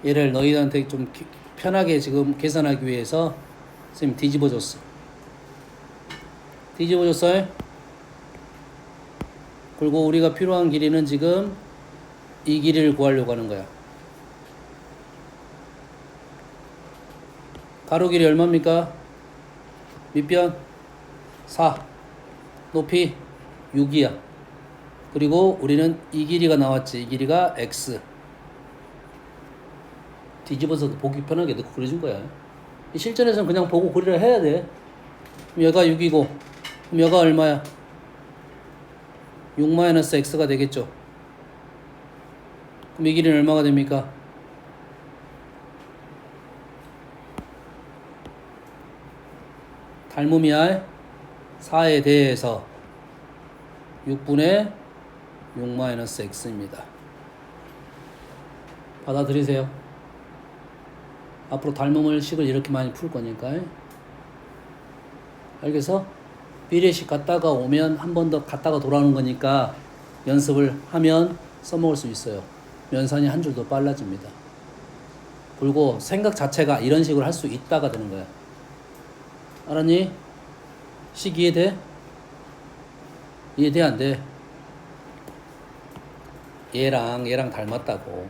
얘를 너희들한테 좀 편하게 지금 계산하기 위해서 선생님 뒤집어줬어. 뒤집어줬어요? 그리고 우리가 필요한 길이는 지금 이 길이를 구하려고 하는 거야. 가로 길이 얼마입니까? 밑변 4, 높이 6이야. 그리고 우리는 이 길이가 나왔지. 이 길이가 x. 뒤집어서도 보기 편하게 넣고 그려준 거야. 실전에서는 그냥 보고 그리려 해야 돼. 그럼 얘가 6이고 그럼 얘가 얼마야? 6-x가 되겠죠. 그럼 이 길이는 얼마가 됩니까? 닮음이야. 4에 대해서 6분의 6-x입니다. 받아들이세요. 앞으로 닮음을 식을 이렇게 많이 풀 거니까. 알겠어? 비례식 갔다가 오면 한 번 더 갔다가 돌아오는 거니까 연습을 하면 써먹을 수 있어요. 연산이 한 줄 더 빨라집니다. 그리고 생각 자체가 이런 식으로 할 수 있다가 되는 거야. 알았니? 식 이해돼? 이해돼 안 돼? 얘랑 닮았다고.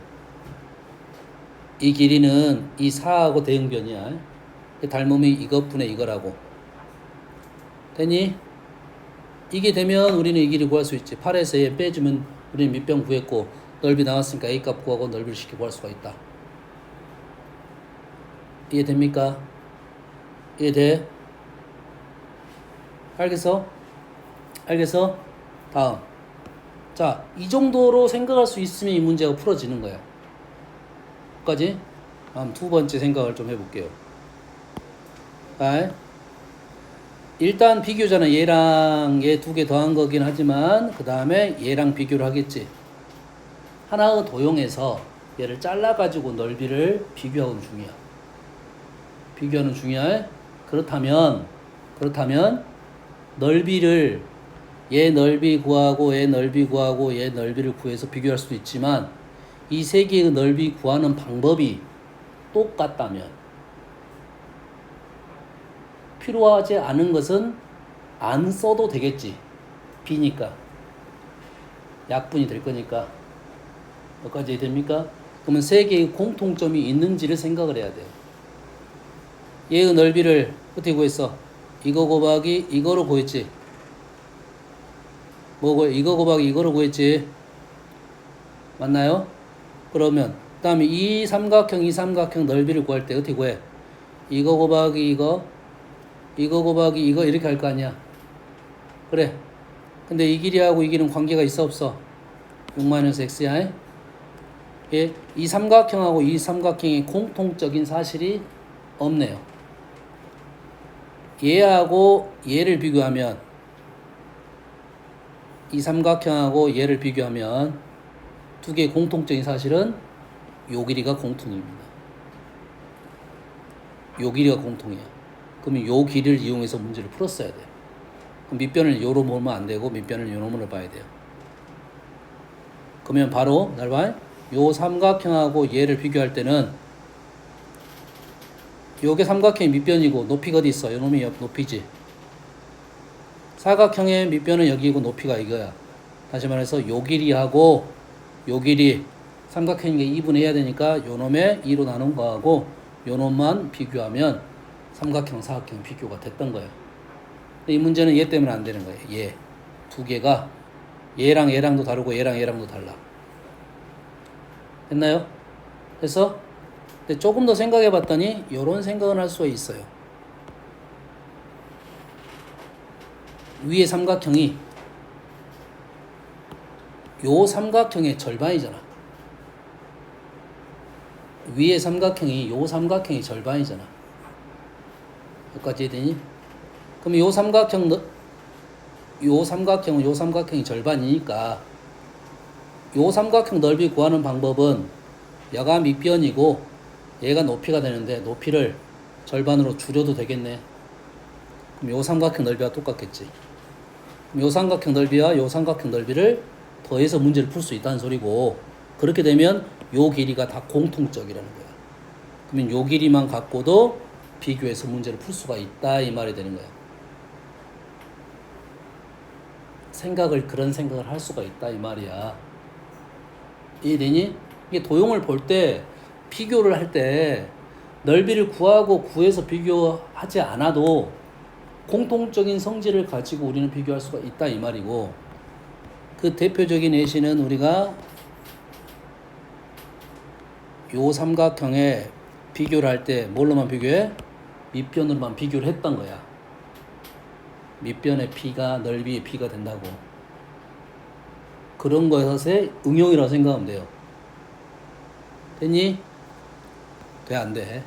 이 길이는 이 4하고 대응변이야. 닮음이 이것분의 이거라고. 되니? 이게 되면 우리는 이 길이 구할 수 있지. 8에서 얘 빼주면 우리는 밑변 구했고 넓이 나왔으니까 A값 구하고 넓이를 쉽게 구할 수가 있다. 이해됩니까? 이해돼? 알겠어? 알겠어? 다음. 자, 이 정도로 생각할 수 있으면 이 문제가 풀어지는 거야. 까지? 다음 두 번째 생각을 좀 해볼게요. 일단 비교잖아. 얘랑 얘 두 개 더한 거긴 하지만 그 다음에 얘랑 비교를 하겠지. 하나의 도형에서 얘를 잘라가지고 넓이를 비교하는 중이야. 비교하는 중이야. 그렇다면 넓이를 얘 넓이 구하고 얘 넓이 구하고 얘 넓이를 구해서 비교할 수도 있지만 이 세 개의 넓이 구하는 방법이 똑같다면 필요하지 않은 것은 안 써도 되겠지. B니까 약분이 될 거니까. 여기까지 됩니까? 그러면 세 개의 공통점이 있는지를 생각을 해야 돼요. 얘의 넓이를 어떻게 구했어? 이거 곱하기 이거로 구했지. 뭐고? 이거 곱하기 이거로 구했지. 맞나요? 그러면 그 다음에 이 삼각형 넓이를 구할 때 어떻게 구해? 이거 곱하기 이거 곱하기 이거 이렇게 할 거 아니야. 그래. 근데 이 길이하고 이 길이는 관계가 있어 없어? 6-x야. 예, 이 삼각형하고 이 삼각형의 공통적인 사실이 없네요. 얘하고 얘를 비교하면 이 삼각형하고 얘를 비교하면 두 개의 공통적인 사실은 요 길이가 공통입니다. 요 길이가 공통이야. 그러면 요 길이를 이용해서 문제를 풀었어야 돼요. 그럼 밑변을 요로 보면 안 되고 밑변을 요놈으로 봐야 돼요. 그러면 바로 날 봐. 요 삼각형하고 얘를 비교할 때는 요게 삼각형의 밑변이고 높이가 어디 있어? 요놈이 높이지. 사각형의 밑변은 여기고 높이가 이거야. 다시 말해서 요 길이하고 요 길이 삼각형이니까 2분의 해야 되니까 요 놈의 2로 나눈 거하고 요 놈만 비교하면 삼각형, 사각형 비교가 됐던 거예요. 근데 이 문제는 얘 때문에 안 되는 거예요. 얘. 두 개가 얘랑 얘랑도 다르고 얘랑 얘랑도 달라. 됐나요? 그래서 근데 조금 더 생각해 봤더니 요런 생각은 할 수가 있어요. 위에 삼각형이 요 삼각형의 절반이잖아. 위에 삼각형이 요 삼각형의 절반이잖아. 여기까지 되니? 그럼 요 삼각형은 요 삼각형이 절반이니까 요 삼각형 넓이 구하는 방법은 얘가 밑변이고 얘가 높이가 되는데 높이를 절반으로 줄여도 되겠네. 그럼 요 삼각형 넓이와 똑같겠지. 그럼 요 삼각형 넓이와 요 삼각형 넓이를 더해서 문제를 풀 수 있다는 소리고, 그렇게 되면 요 길이가 다 공통적이라는 거야. 그러면 요 길이만 갖고도 비교해서 문제를 풀 수가 있다 이 말이 되는 거야. 그런 생각을 할 수가 있다 이 말이야. 이해되니? 이게 도형을 볼 때 비교를 할 때 넓이를 구하고 구해서 비교하지 않아도 공통적인 성질을 가지고 우리는 비교할 수가 있다 이 말이고, 그 대표적인 예시는 우리가 요 삼각형에 비교를 할 때 뭘로만 비교해? 밑변으로만 비교를 했던 거야. 밑변의 P가 넓이의 P가 된다고. 그런 것의 응용이라고 생각하면 돼요. 됐니? 돼, 안 돼?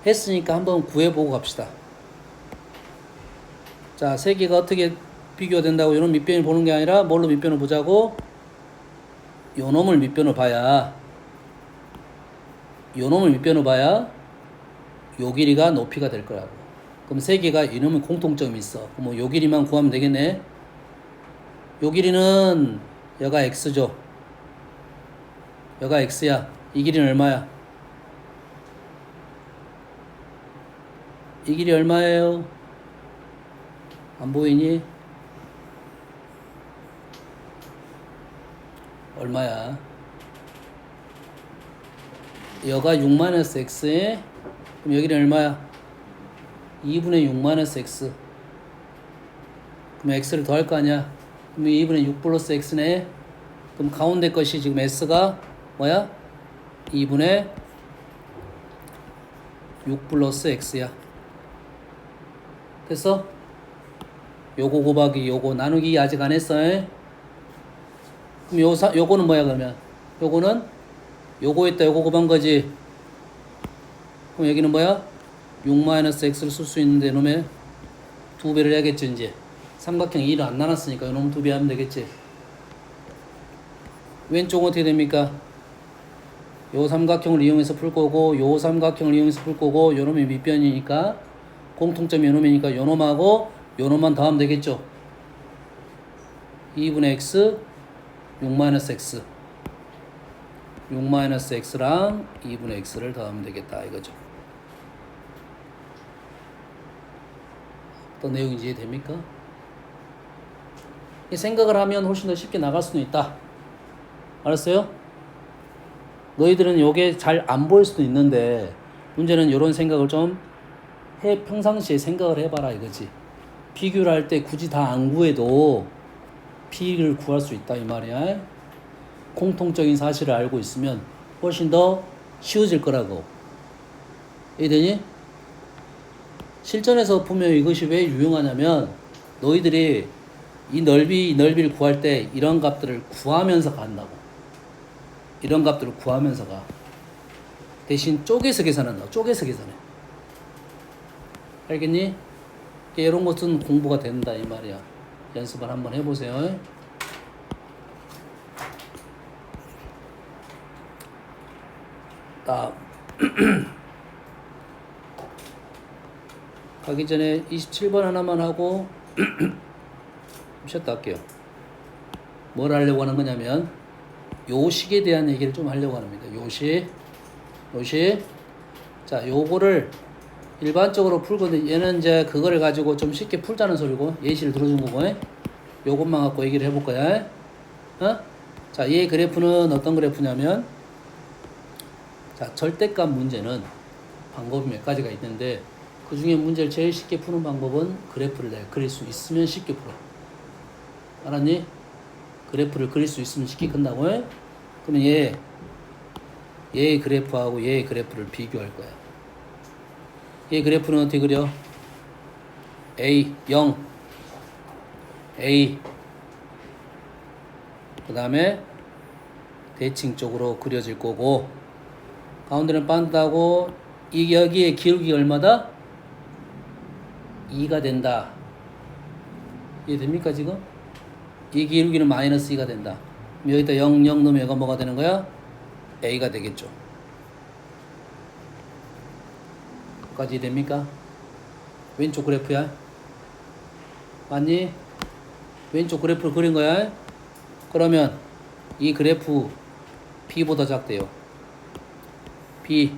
했으니까 한번 구해보고 갑시다. 자, 세 개가 어떻게 비교가 된다고 이런 밑변을 보는 게 아니라 뭘로 밑변을 보자고? 요 놈을 밑변을 봐야 요 길이가 높이가 될 거라고. 그럼 세 개가 이놈의 공통점이 있어. 그럼 요 길이만 구하면 되겠네. 요 길이는 여가 x죠. 여가 x야. 이 길이는 얼마야? 이 길이 얼마예요? 안 보이니? 얼마야? 여가 6-x에 그럼 여기는 얼마야? 2분의 6-x. 그럼 x를 더할 거 아니야? 그럼 2분의 6 플러스 x네. 그럼 가운데 것이 지금 s가 뭐야? 2분의 6 플러스 x야. 됐어? 요거 곱하기 요거 나누기 아직 안 했어. 그럼 요거는 뭐야 그러면? 요거는 요거 있다 요거 곱한 거지. 그럼 여기는 뭐야? 6-x를 쓸 수 있는데 이놈의 2배를 해야겠지 이제. 삼각형 2를 안 나눴으니까 이놈 2배 하면 되겠지. 왼쪽은 어떻게 됩니까? 요 삼각형을 이용해서 풀 거고 요 삼각형을 이용해서 풀 거고 요놈이 밑변이니까 공통점이 요놈이니까 요놈하고 요놈만 더하면 되겠죠. 2분의 x 6-x 6-x랑 2분의 x를 더하면 되겠다 이거죠. 어떤 내용인지 이해됩니까? 이 생각을 하면 훨씬 더 쉽게 나갈 수도 있다. 알았어요? 너희들은 요게 잘 안 보일 수도 있는데 문제는 이런 생각을 좀 평상시에 생각을 해봐라 이거지. 비교를 할 때 굳이 다 안 구해도 P를 구할 수 있다 이 말이야. 공통적인 사실을 알고 있으면 훨씬 더 쉬워질 거라고. 이해되니? 실전에서 보면 이것이 왜 유용하냐면 너희들이 이 넓이를 구할 때 이런 값들을 구하면서 간다고. 이런 값들을 구하면서 가. 대신 쪼개서 계산한다고. 쪼개서 계산해. 알겠니? 이런 것은 공부가 된다 이 말이야. 연습을 한번 해보세요. 다음 가기 전에 27번 하나만 하고 쉬었다 할게요. 뭘 하려고 하는 거냐면 요식에 대한 얘기를 좀 하려고 합니다. 요식. 자, 요거를 일반적으로 풀거든. 얘는 이제 그거를 가지고 좀 쉽게 풀자는 소리고 예시를 들어준 거고. 요것만 갖고 얘기를 해볼 거야. 어? 자, 얘 그래프는 어떤 그래프냐면, 자, 절대값 문제는 방법이 몇 가지가 있는데, 그 중에 문제를 제일 쉽게 푸는 방법은 그래프를 내가 그릴 수 있으면 쉽게 풀어. 알았니? 그래프를 그릴 수 있으면 쉽게 끝나고, 해? 그러면 얘의 그래프하고 얘의 그래프를 비교할 거야. 얘 그래프는 어떻게 그려? A, 0, A. 그 다음에 대칭 쪽으로 그려질 거고, 가운데는 반듯하고, 여기에 기울기가 얼마다? 2가 된다. 이해됩니까, 지금? 이 기울기는 마이너스 2가 된다. 그럼 여기다 0, 0 넣으면 얘가 뭐가 되는 거야? A가 되겠죠. 까지 이해됩니까? 왼쪽 그래프야. 맞니? 왼쪽 그래프를 그린 거야. 그러면 이 그래프 B보다 작대요. BR.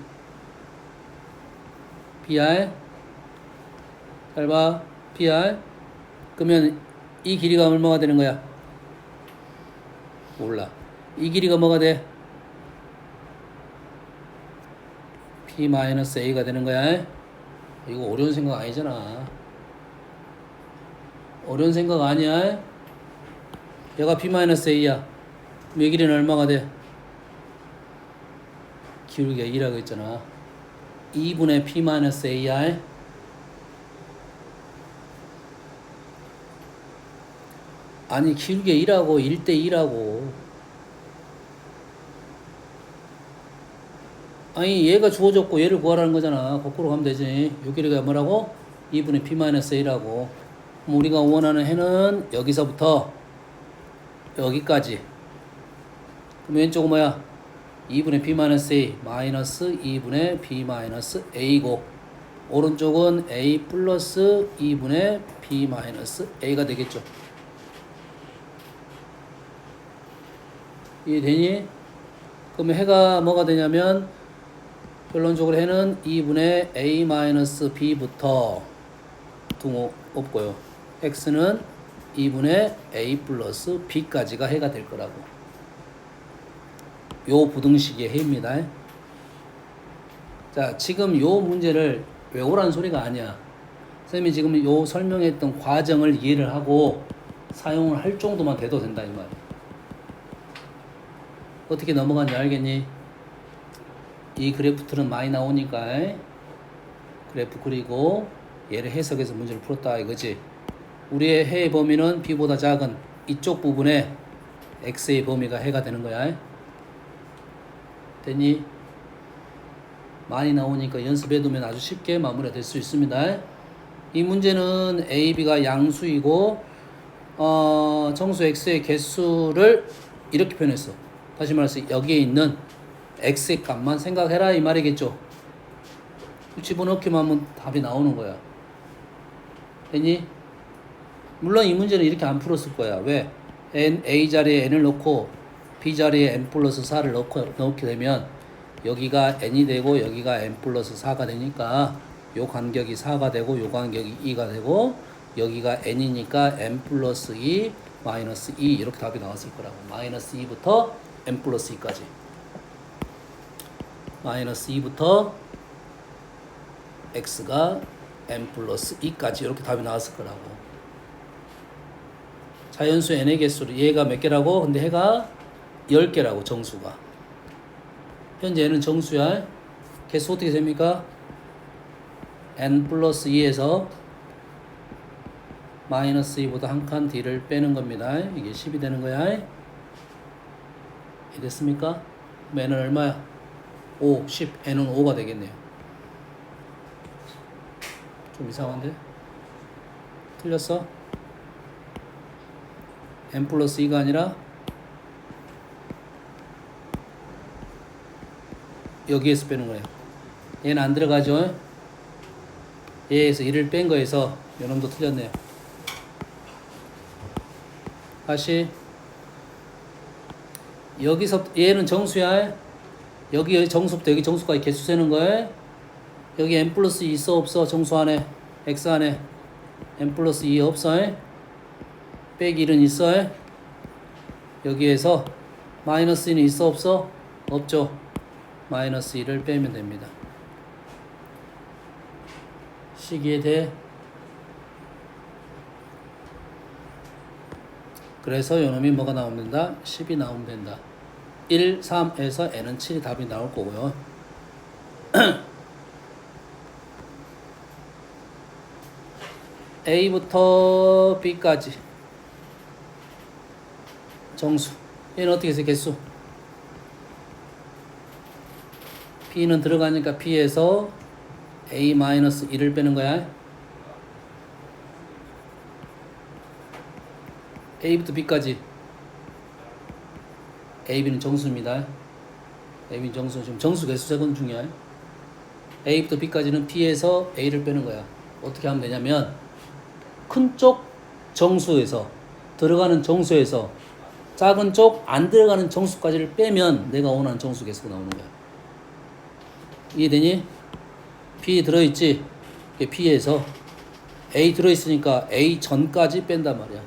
잘 봐. BR. 그러면 이 길이가 얼마가 되는 거야? 몰라. 이 길이가 뭐가 돼? P-A가 되는 거야. 이거 어려운 생각 아니잖아. 어려운 생각 아니야. 얘가 P-A야. 그럼 이 길이는 얼마가 돼? 기울기가 2라고 했잖아. 2분의 P-A야. 아니, 기울기가 2라고, 1대 2라고. 아니, 얘가 주어졌고 얘를 구하라는 거잖아. 거꾸로 가면 되지. 요 길이가 뭐라고? 2분의 P-A라고. 그럼 우리가 원하는 해는 여기서부터 여기까지. 그럼 왼쪽은 뭐야? 2분의 P-A 마이너스 2분의 B-A고, 오른쪽은 A 플러스 2분의 B-A가 되겠죠. 이해되니? 그러면 해가 뭐가 되냐면, 결론적으로 해는 2분의 A-B부터 둥 없고요. X는 2분의 A 플러스 B까지가 해가 될 거라고. 요 부등식의 해입니다. 자, 지금 요 문제를 외우라는 소리가 아니야. 선생님이 지금 요 설명했던 과정을 이해를 하고 사용을 할 정도만 돼도 된다, 이 말이야. 어떻게 넘어가는지 알겠니? 이 그래프들은 많이 나오니까 그래프 그리고 얘를 해석해서 문제를 풀었다 이거지. 우리의 해의 범위는 B보다 작은 이쪽 부분에 X의 범위가 해가 되는 거야. 됐니? 많이 나오니까 연습해두면 아주 쉽게 마무리가 될 수 있습니다. 이 문제는 A, B가 양수이고 정수 X의 개수를 이렇게 표현했어. 다시 말해서 여기에 있는 X의 값만 생각해라 이 말이겠죠. 집어넣기만 하면 답이 나오는 거야. 됐니? 물론 이 문제는 이렇게 안 풀었을 거야. 왜? A 자리에 n을 넣고 B 자리에 n 플러스 4를 넣게 되면 여기가 n이 되고 여기가 n 플러스 4가 되니까 요 간격이 4가 되고 요 간격이 2가 되고 여기가 n이니까 n 플러스 2 마이너스 2 이렇게 답이 나왔을 거라고. 마이너스 2부터 n 플러스 2까지. 마이너스 2부터 x가 n 플러스 2까지 이렇게 답이 나왔을 거라고. 자연수 n의 개수를 얘가 몇 개라고? 근데 해가 10개라고 정수가. 현재 얘는 정수야. 개수 어떻게 됩니까? n 플러스 2에서 마이너스 2보다 한 칸 뒤를 빼는 겁니다. 이게 10이 되는 거야. 이해됐습니까? 그럼 n은 얼마야? 5, 10, n은 5가 되겠네요. 좀 이상한데? 틀렸어? n 플러스 2가 아니라 여기에서 빼는 거예요. 얘는 안 들어가죠? 얘에서 1을 뺀 거에서 요놈도 틀렸네요. 다시 여기서 얘는 정수야. 여기 정수부터 여기 정수까지 개수 세는 거야. 여기 n 플러스 2 있어 없어? 정수 안에 x 안에 n 플러스 2 없어? 빼기 1은 있어? 여기에서 마이너스 1은 있어 없어? 없죠. 마이너스 1을 빼면 됩니다. 식이에 대. 그래서 요놈이 뭐가 나오면 된다? 10이 나오면 된다. 1, 3에서 n은 7이 답이 나올 거고요. A부터 B까지 정수. 얘는 어떻게 해서 개수? P는 들어가니까 P에서 A-1을 빼는 거야. A부터 B까지. A, B는 정수입니다. A, B는 정수. 지금 정수 개수 세건 중요해. A부터 B까지는 P에서 A를 빼는 거야. 어떻게 하면 되냐면 큰 쪽 정수에서 들어가는 정수에서 작은 쪽 안 들어가는 정수까지를 빼면 내가 원하는 정수 개수가 나오는 거야. 이해되니? P 들어있지? P에서 A 들어있으니까 A 전까지 뺀단 말이야.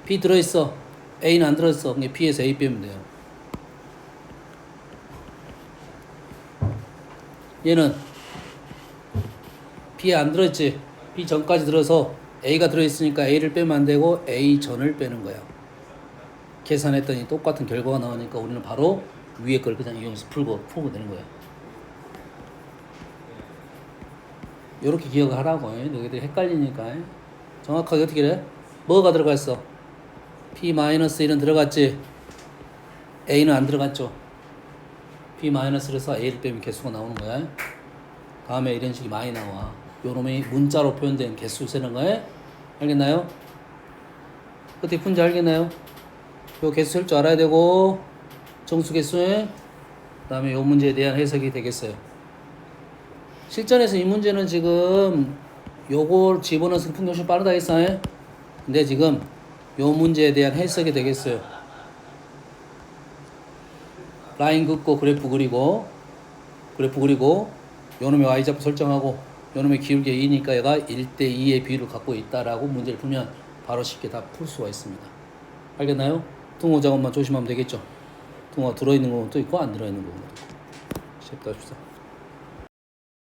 P 들어있어. A는 안 들어있어. 그러니까 P에서 A 빼면 돼요. 얘는 P에 안 들어있지? B 전까지 들어서 A가 들어있으니까 A를 빼면 안 되고 A 전을 빼는 거야. 계산했더니 똑같은 결과가 나오니까 우리는 바로 위에 걸 그냥 이용해서 풀고 되는 거야. 요렇게 기억을 하라고. 너희들 헷갈리니까. 정확하게 어떻게 해? 뭐가 들어가 있어? P-1은 들어갔지? A는 안 들어갔죠? P-1에서 A를 빼면 개수가 나오는 거야. 다음에 이런 식이 많이 나와. 요놈이 문자로 표현된 개수 세는 거에 알겠나요? 어떻게 푼지 알겠나요? 요 개수 셀 줄 알아야 되고 정수 개수에 그 다음에 요 문제에 대한 해석이 되겠어요. 실전에서 이 문제는 지금 요걸 집어넣어서 푸는 게 훨씬 빠르다 했어. 근데 지금 요 문제에 대한 해석이 되겠어요. 라인 긋고 그래프 그리고 요놈의 y좌표 설정하고 요놈의 기울기 2니까 얘가 1대2의 비율을 갖고 있다라고 문제를 풀면 바로 쉽게 다 풀 수가 있습니다. 알겠나요? 등호 작업만 조심하면 되겠죠. 등호가 들어있는 부분도 있고 안 들어있는 부분도 있고. 쉽다.